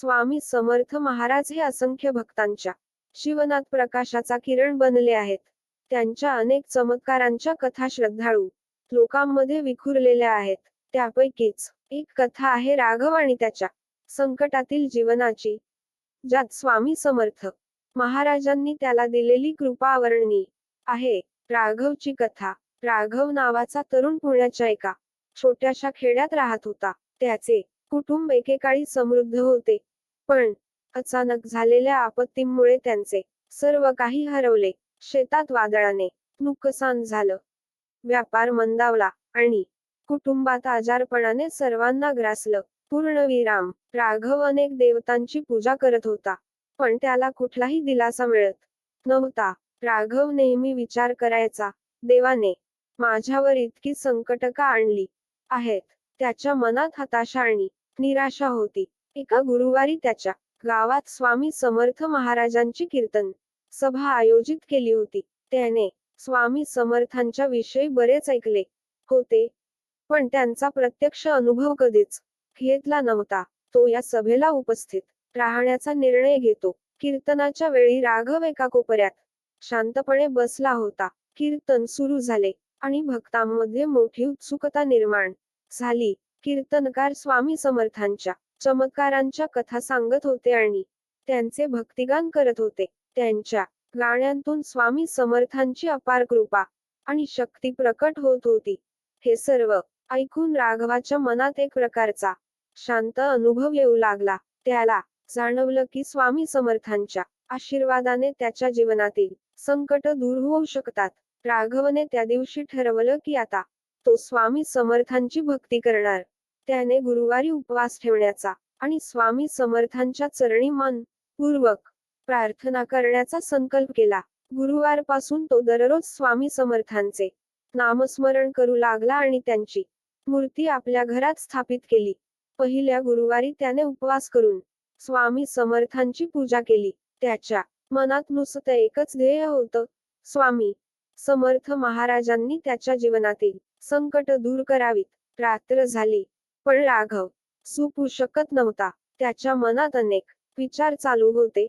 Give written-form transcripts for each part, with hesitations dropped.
स्वामी समर्थ महाराज हे असंख्य भक्तांच्या जीवनात प्रकाशाचा किरण बनले आहेत. त्यांच्या अनेक चमत्कारांच्या कथा श्रद्धाळू लोकांमध्ये विखुरलेल्या आहेत. त्यापैकीच एक कथा आहे राघव आणि त्याच्या संकटातील जीवनाची, ज्यात स्वामी समर्थ महाराजांनी त्याला दिलेली कृपा अवर्णनीय आहे. राघवची कथा. राघव नावाचा तरुण पुण्याच्या एका छोट्याशा खेड्यात राहत होता. त्याचे कुटुंब एकेकाळी समृद्ध होते, पण अचानक झालेल्या आपत्तीमुळे त्यांचे सर्व काही हरवले. शेतात वादळाने नुकसान झालं, व्यापार मंदावला आणि कुटुंबात आजारपणाने सर्वांना ग्रासलं. पूर्णविराम. राघव अनेक देवतांची पूजा करत होता, पण त्याला कुठलाही दिलासा मिळत नव्हता. राघव नेहमी विचार करायचा, देवाने माझ्यावर इतकी संकट का आणली आहेत. त्याच्या मनात हताशा आणि निराशा होती. एका गुरुवारी त्याच्या गावात स्वामी समर्थ महाराजांची कीर्तन सभा आयोजित केली होती. त्याने स्वामी समर्थांच्या विषयी बरेच ऐकले होते, पण त्यांचा प्रत्यक्ष अनुभव कधीच घेतला नव्हता. तो या सभेला उपस्थित राहण्याचा निर्णय घेतो. कीर्तनाच्या वेळी राघव एका कोपऱ्यात शांतपणे बसला होता. कीर्तन सुरू झाले आणि भक्तांमध्ये मोठी उत्सुकता निर्माण झाली. कीर्तनकार स्वामी समर्थांच्या चमत्कारांच्या कथा सांगत होते आणि त्यांचे भक्तिगान करत होते. त्यांच्या गाण्यांतून स्वामी समर्थांची अपार कृपा आणि शक्ती प्रकट होत होती. हे सर्व ऐकून राघवाच्या मनात एक प्रकारचा शांत अनुभव येऊ लागला. त्याला जाणवलं की स्वामी समर्थांच्या आशीर्वादाने त्याच्या जीवनातील संकट दूर होऊ शकतात. राघवने त्या दिवशी ठरवलं की आता तो स्वामी समर्थांची भक्ती करणार. त्याने गुरुवारी उपवास ठेवण्याचा आणि स्वामी समर्थांच्या चरणी मन पूर्वक प्रार्थना करण्याचा संकल्प केला. गुरुवारपासून तो दररोज स्वामी समर्थांचे नामस्मरण करू लागला आणि त्यांची मूर्ती आपल्या घरात स्थापित केली. पहिल्या गुरुवारी त्याने उपवास करून स्वामी समर्थांची पूजा केली. त्याच्या मनात नुसतं एकच ध्येय होतं, स्वामी समर्थ महाराजांनी त्याच्या जीवनातील संकट दूर करावीत. रात्र झाली, पण राघव झोपू शकत नव्हता. त्याच्या मनात अनेक विचार चालू होते.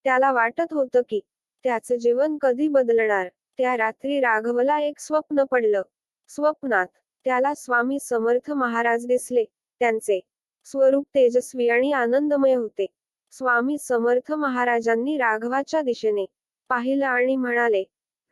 त्याला वाटत होतं की त्याचं जीवन कधी बदलणार. त्या रात्री राघवला एक स्वप्न पडलं. स्वप्नात त्याला स्वामी समर्थ महाराज दिसले. त्यांचे स्वरूप तेजस्वी आणि आनंदमय होते. स्वामी समर्थ महाराजांनी राघवाच्या दिशेने पाहिलं आणि म्हणाले,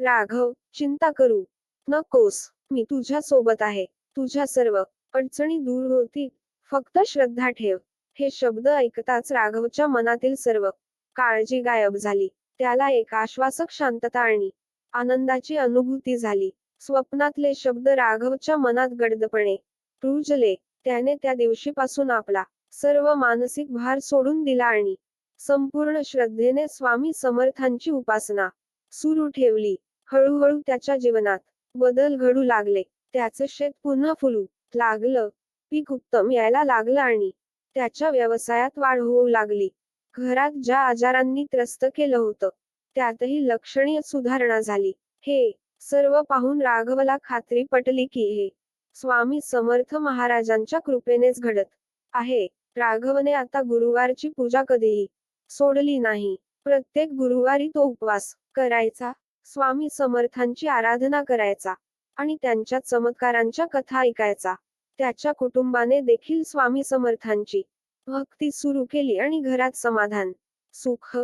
राघव, चिंता करू नकोस, मी तुझ्या सोबत आहे. तुझ्या सर्व अडचणी दूर होतील, फक्त श्रद्धा ठेव. हे शब्द ऐकताच राघवच्या मनातील सर्व काळजी गायब झाली. त्याला एक आश्वासक शांतता आणि आनंदाची अनुभूती झाली. स्वप्नातले शब्द राघवच्या मनात गडदपणे रुजले. त्याने त्या दिवशीपासून आपला सर्व मानसिक भार सोडून दिला आणि संपूर्ण श्रद्धेने स्वामी समर्थांची उपासना सुरू ठेवली. हळूहळू त्याच्या जीवनात बदल घडू लागले. त्याचं शेत पुन्हा फुलू लागलं, पीक उत्तम यायला लागलं आणि त्याच्या व्यवसायात वाढ होऊ लागली. घरात ज्या आजारांनी त्रस्त केलं होतं, त्यातही लक्षणीय सुधारणा झाली. हे सर्व पाहून राघवला खात्री पटली की हे स्वामी समर्थ महाराजांच्या कृपेनेच घडत आहे. राघवने आता गुरुवारची पूजा कधीही सोडली नाही. प्रत्येक गुरुवारी तो उपवास करायचा, स्वामी समर्थांची आराधना करायचा आणि त्यांच्या चमत्कारांच्या कथा ऐकायचा. त्याच्या कुटुंबाने देखील स्वामी समर्थांची भक्ती सुरू केली आणि घरात समाधान, सुख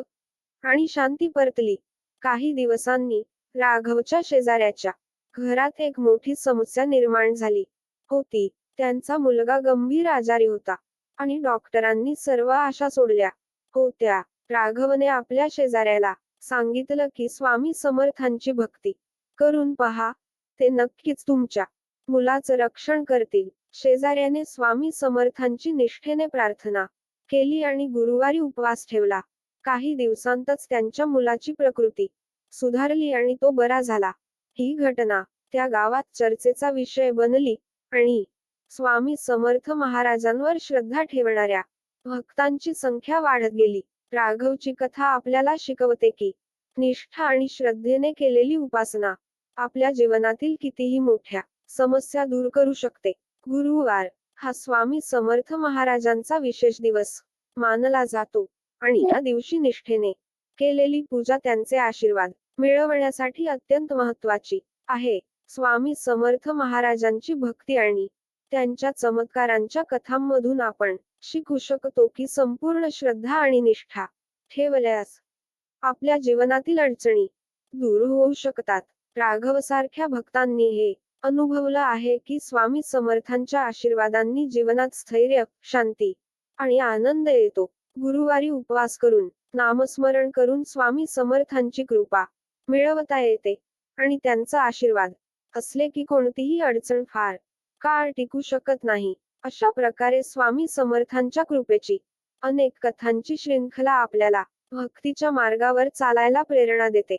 आणि शांती परतली. काही दिवसांनी राघवच्या शेजाऱ्याच्या घरात एक मोठी समस्या निर्माण झाली होती. त्यांचा मुलगा गंभीर आजारी होता आणि डॉक्टरांनी सर्व आशा सोडल्या होत्या. राघवने आपल्या शेजाऱ्याला सांगितलं की स्वामी समर्थांची भक्ती करून पहा, ते नक्कीच तुमच्या मुलाचं रक्षण करतील. शेजाऱ्याने स्वामी समर्थांची निष्ठेने प्रार्थना केली आणि गुरुवारी उपवास ठेवला. काही दिवसांतच त्यांच्या मुलाची प्रकृती सुधारली आणि तो बरा झाला. ही घटना त्या गावात चर्चेचा विषय बनली आणि स्वामी समर्थ महाराजांवर श्रद्धा ठेवणाऱ्या भक्तांची संख्या वाढत गेली. राघवची कथा आपल्याला शिकवते की निष्ठा आणि श्रद्धेने केलेली उपासना आपल्या जीवनातील कितीही मोठ्या समस्या दूर करू शकते. गुरुवार हा स्वामी समर्थ महाराजांचा विशेष दिवस मानला जातो आणि या दिवशी निष्ठेने केलेली पूजा त्यांचे आशीर्वाद मिळवण्यासाठी अत्यंत महत्त्वाची आहे. स्वामी समर्थ महाराजांची भक्ती आणि त्यांच्या चमत्कारांच्या कथांमधून आपण शिकू शकतो की संपूर्ण श्रद्धा आणि निष्ठा ठेवल्यास आपल्या जीवनातील अडचणी दूर होऊ शकतात. राघवसारख्या भक्तांनी हे अनुभवलं आहे की स्वामी समर्थांच्या आशीर्वादांनी जीवनात स्थैर्य, शांती आणि आनंद येतो. गुरुवारी उपवास करून, नामस्मरण करून स्वामी समर्थांची कृपा मिळवता येते आणि त्यांचा आशीर्वाद असले की कोणतीही अडचण फार काळ टिकू शकत नाही. अशा प्रकारे स्वामी समर्थांच्या कृपेची अनेक कथांची शृंखला आपल्याला भक्तीच्या मार्गावर चालायला प्रेरणा देते.